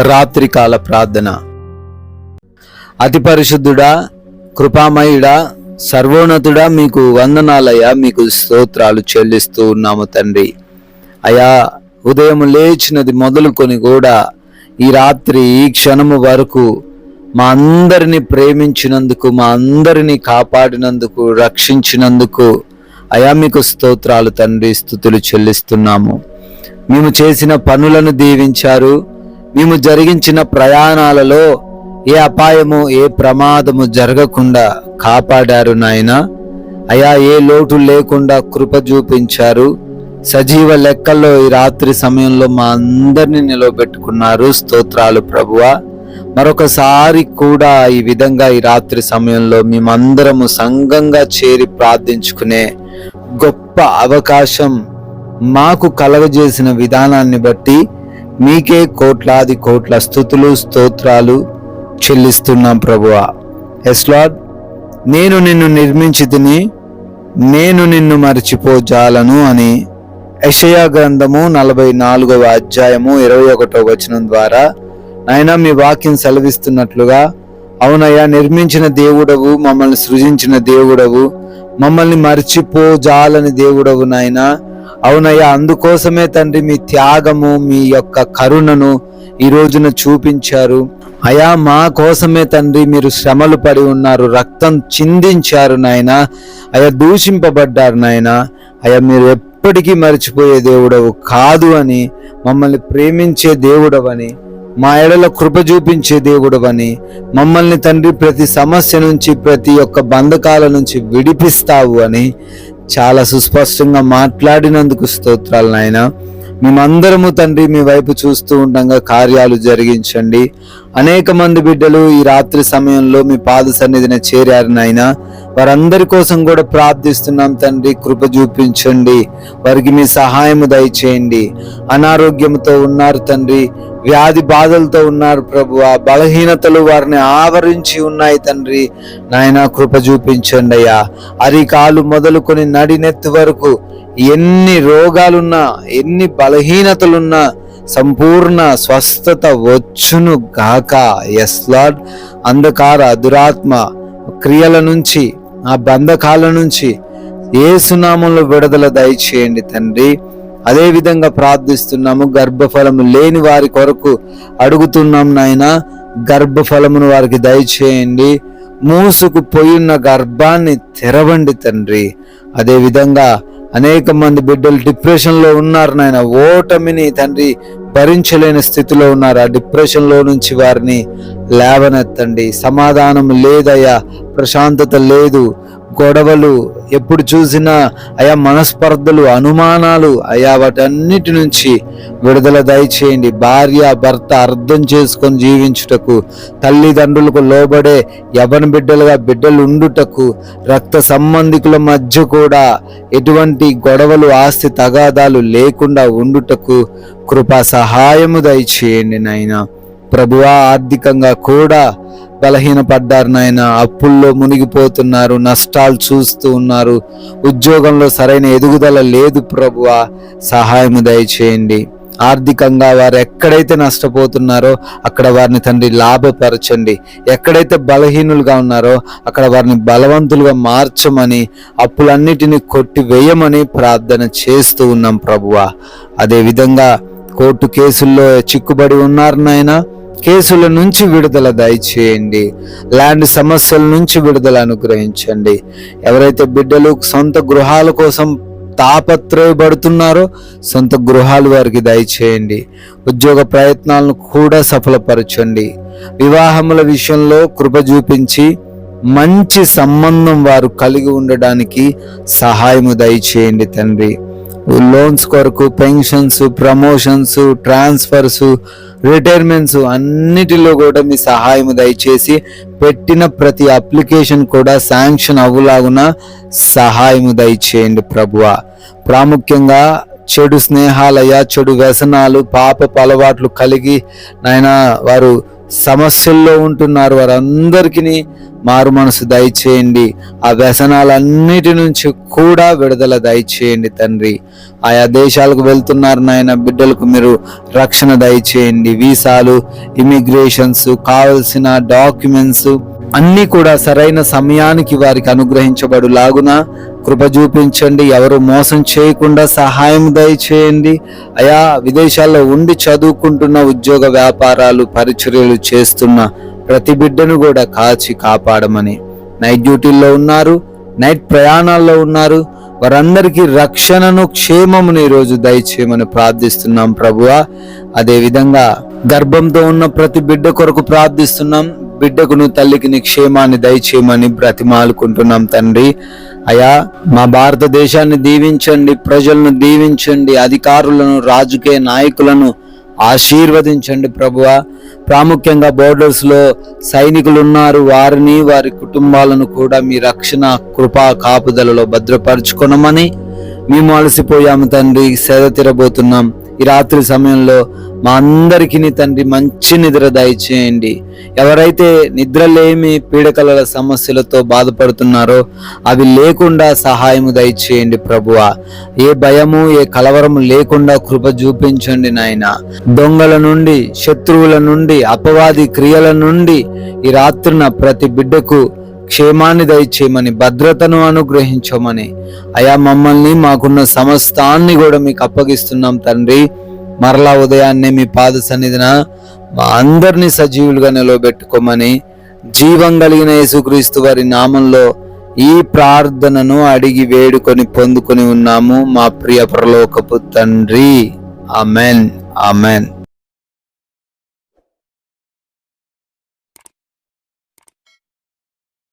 రాత్రికాల ప్రార్థన. అతి పరిశుద్ధుడా, కృపామయుడా, సర్వోన్నతుడా, మీకు వందనాలయ్యా, మీకు స్తోత్రాలు చెల్లిస్తూ ఉన్నాము తండ్రి. అయా, ఉదయం లేచినది మొదలుకొని కూడా ఈ రాత్రి ఈ క్షణము వరకు మా అందరినీ ప్రేమించినందుకు, మా అందరినీ కాపాడినందుకు, రక్షించినందుకు అయా మీకు స్తోత్రాలు తండ్రి, స్తుతులు చెల్లిస్తున్నాము. మేము చేసిన పనులను దీవించారు. మేము జరిగించిన ప్రయాణాలలో ఏ అపాయము, ఏ ప్రమాదము జరగకుండా కాపాడారు నాయన. అయా, ఏ లోటు లేకుండా కృప చూపించారు. సజీవ లెక్కల్లో ఈ రాత్రి సమయంలో మా అందరినీ నిలవబెట్టుకున్నారు. స్తోత్రాలు ప్రభువా. మరొకసారి కూడా ఈ విధంగా ఈ రాత్రి సమయంలో మేమందరము సంఘంగా చేరి ప్రార్థించుకునే గొప్ప అవకాశం మాకు కలగజేసిన విధానాన్ని బట్టి మీకే కోట్లాది కోట్ల స్తుతులు, స్తోత్రాలు చెల్లిస్తున్నాం ప్రభువా. ఎస్ లార్డ్, నేను నిన్ను నిర్మించి తిని, నేను నిన్ను మరచిపోజాలను అని యెషయా గ్రంథము 44వ అధ్యాయము 21వ వచనం ద్వారా నాయన మీ వాక్యం సెలవిస్తున్నట్లుగా, అవునయ్యా, నిర్మించిన దేవుడవు, మమ్మల్ని సృజించిన దేవుడవు, మమ్మల్ని మర్చిపోజాలని దేవుడవు నాయన. అవునయ్యా, అందుకోసమే తండ్రి మీ త్యాగము, మీ యొక్క కరుణను ఈ రోజున చూపించారు. అయా, మా కోసమే తండ్రి మీరు శ్రమలు పడి ఉన్నారు, రక్తం చిందించారు నాయన. అయా, దూషింపబడ్డారు నాయన. అయా, మీరు ఎప్పటికీ మర్చిపోయే దేవుడవు కాదు అని, మమ్మల్ని ప్రేమించే దేవుడవని, మా ఎడల కృప చూపించే దేవుడవని, మమ్మల్ని తండ్రి ప్రతి సమస్య నుంచి, ప్రతి ఒక్క బంధకాల నుంచి విడిపిస్తావు అని చాలా సుస్పష్టంగా మాట్లాడినందుకు స్తోత్రాలు నాయన. మేమందరము తండ్రి మీ వైపు చూస్తూ ఉండగా కార్యాలు జరిగించండి. అనేక మంది బిడ్డలు ఈ రాత్రి సమయంలో మీ పాద సన్నిధిన చేరారు నాయన. వారందరి కోసం కూడా ప్రార్థిస్తున్నాం తండ్రి, కృప చూపించండి. వారికి మీ సహాయము దయచేయండి. అనారోగ్యంతో ఉన్నారు తండ్రి, వ్యాధి బాధలతో ఉన్నారు ప్రభువా, బలహీనతలు వారిని ఆవరించి ఉన్నాయి తండ్రి. నాయన, కృప చూపించండి అయ్యా. అరికాలు మొదలుకొని నడినెత్తి వరకు ఎన్ని రోగాలున్నా, ఎన్ని బలహీనతలున్నా సంపూర్ణ స్వస్థత వచ్చును గాక. ఎస్ లార్డ్, అంధకార దురాత్మ క్రియల నుంచి, ఆ బంధకాల నుంచి యేసు నామములో విడుదల దయచేయండి తండ్రి. అదే విధంగా ప్రార్థిస్తున్నాము. గర్భఫలము లేని వారి కొరకు అడుగుతున్నాం నాయన. గర్భఫలమును వారికి దయచేయండి. మూసుకు పోయిన గర్భాన్ని తెరవండి తండ్రి. అదే విధంగా అనేక మంది బిడ్డలు డిప్రెషన్లో ఉన్నారు నాయన. ఓటమిని తండ్రి భరించలేని స్థితిలో ఉన్నారు. ఆ డిప్రెషన్లో నుంచి వారిని లేవనెత్తండి. సమాధానం లేదయ్యా, ప్రశాంతత లేదు, గొడవలు ఎప్పుడు చూసినా అయా, మనస్పర్ధలు, అనుమానాలు అయా, వాటన్నిటి నుంచి విడుదల దయచేయండి. భార్య భర్త అర్థం చేసుకొని జీవించుటకు, తల్లిదండ్రులకు లోబడే యవ్వన బిడ్డలుగా బిడ్డలు ఉండుటకు, రక్త సంబంధికుల మధ్య కూడా ఎటువంటి గొడవలు, ఆస్తి తగాదాలు లేకుండా ఉండుటకు కృపా సహాయము దయచేయండి నాయన. ప్రభువా, ఆర్థికంగా కూడా బలహీనపడ్డారు నాయన. అప్పుల్లో మునిగిపోతున్నారు, నష్టాలు చూస్తూ ఉన్నారు, ఉద్యోగంలో సరైన ఎదుగుదల లేదు ప్రభువా, సహాయము దయచేయండి. ఆర్థికంగా వారు ఎక్కడైతే నష్టపోతున్నారో అక్కడ వారిని తండ్రి లాభపరచండి. ఎక్కడైతే బలహీనులుగా ఉన్నారో అక్కడ వారిని బలవంతులుగా మార్చమని, అప్పులన్నిటినీ కొట్టివేయమని ప్రార్థన చేస్తూ ఉన్నాం ప్రభువా. అదేవిధంగా కోర్టు కేసుల్లో చిక్కుబడి ఉన్నారు నాయన. కేసుల నుంచి విడుదల దయచేయండి. ల్యాండ్ సమస్యల నుంచి విడుదల అనుగ్రహించండి. ఎవరైతే బిడ్డలు సొంత గృహాల కోసం తాపత్రయపడుతున్నారో సొంత గృహాలు వారికి దయచేయండి. ఉద్యోగ ప్రయత్నాలను కూడా సఫలపరచండి. వివాహముల విషయంలో కృప చూపించి మంచి సంబంధం వారు కలిగి ఉండడానికి సహాయము దయచేయండి తండ్రి. లోన్స్ కొరకు, పెన్షన్స్, ప్రమోషన్స్, ట్రాన్స్ఫర్స్, రిటైర్మెంట్స్ అన్నిటిలో కూడా మీ సహాయం దయచేసి పెట్టిన ప్రతి అప్లికేషన్ కూడా శాంక్షన్ అవ్వలాగున సహాయము దయచేయండి ప్రభువా. ప్రాముఖ్యంగా చెడు స్నేహాలయ్యా, చెడు వ్యసనాలు, పాపపు అలవాట్లు కలిగి నాయన వారు సమస్యల్లో ఉంటున్నారు వారందరికీ మారు మనసు దయచేయండి. ఆ వ్యసనాలన్నిటి నుంచి కూడా విడుదల దయచేయండి తండ్రి. ఆయా దేశాలకు వెళ్తున్నారు నాయన, బిడ్డలకు మీరు రక్షణ దయచేయండి. వీసాలు, ఇమిగ్రేషన్స్, కావలసిన డాక్యుమెంట్స్ అన్నీ కూడా సరైన సమయానికి వారికి అనుగ్రహించబడులాగున కృప చూపించండి. ఎవరు మోసం చేయకుండా సహాయం దయచేయండి. అయా విదేశాల్లో ఉండి చదువుకుంటున్న, ఉద్యోగ వ్యాపారాలు పరిచర్యలు చేస్తున్న ప్రతి బిడ్డను కూడా కాచి కాపాడమని, నైట్ డ్యూటీల్లో ఉన్నారు, నైట్ ప్రయాణాల్లో ఉన్నారు, వారందరికీ రక్షణను, క్షేమమును ఈరోజు దయచేయమని ప్రార్థిస్తున్నాం ప్రభువా. అదేవిధంగా గర్భంతో ఉన్న ప్రతి బిడ్డ కొరకు ప్రార్థిస్తున్నాం. బిడ్డకును తల్లికి క్షేమాన్ని దయచేయమని బ్రతిమాలుకుంటున్నాం తండ్రి. అయా మా భారతదేశాన్ని దీవించండి, ప్రజలను దీవించండి, అధికారులను, రాజకీయ నాయకులను ఆశీర్వదించండి ప్రభువా. ప్రాముఖ్యంగా బోర్డర్స్ లో సైనికులు ఉన్నారు, వారిని వారి కుటుంబాలను కూడా మీ రక్షణ కృపా కాపుదలలో భద్రపరచుకొనమని మేము అలసిపోయాము తండ్రి, సేద తీరబోతున్నాం. ఈ రాత్రి సమయంలో మా అందరికీ తండ్రి మంచి నిద్ర దయచేయండి. ఎవరైతే నిద్రలేమి పీడకల సమస్యలతో బాధపడుతున్నారో అవి లేకుండా సహాయము దయచేయండి ప్రభువా. ఏ భయము, ఏ కలవరము లేకుండా కృప చూపించండి నాయన. దొంగల నుండి, శత్రువుల నుండి, అపవాది క్రియల నుండి ఈ రాత్రిన ప్రతి బిడ్డకు క్షేమాన్ని దయచేయమని, భద్రతను అనుగ్రహించమని, అయా మమ్మల్ని, మాకున్న సమస్తాన్ని కూడా మీకు అప్పగిస్తున్నాం తండ్రి. మరలా ఉదయాన్నే మీ పాద సన్నిధిన మా అందరినీ సజీవులుగా నిలవబెట్టుకోమని, జీవం కలిగిన యేసుక్రీస్తు వారి నామంలో ఈ ప్రార్థనను అడిగి వేడుకొని పొందుకొని ఉన్నాము మా ప్రియ పరలోకపు తండ్రి. Amen, amen.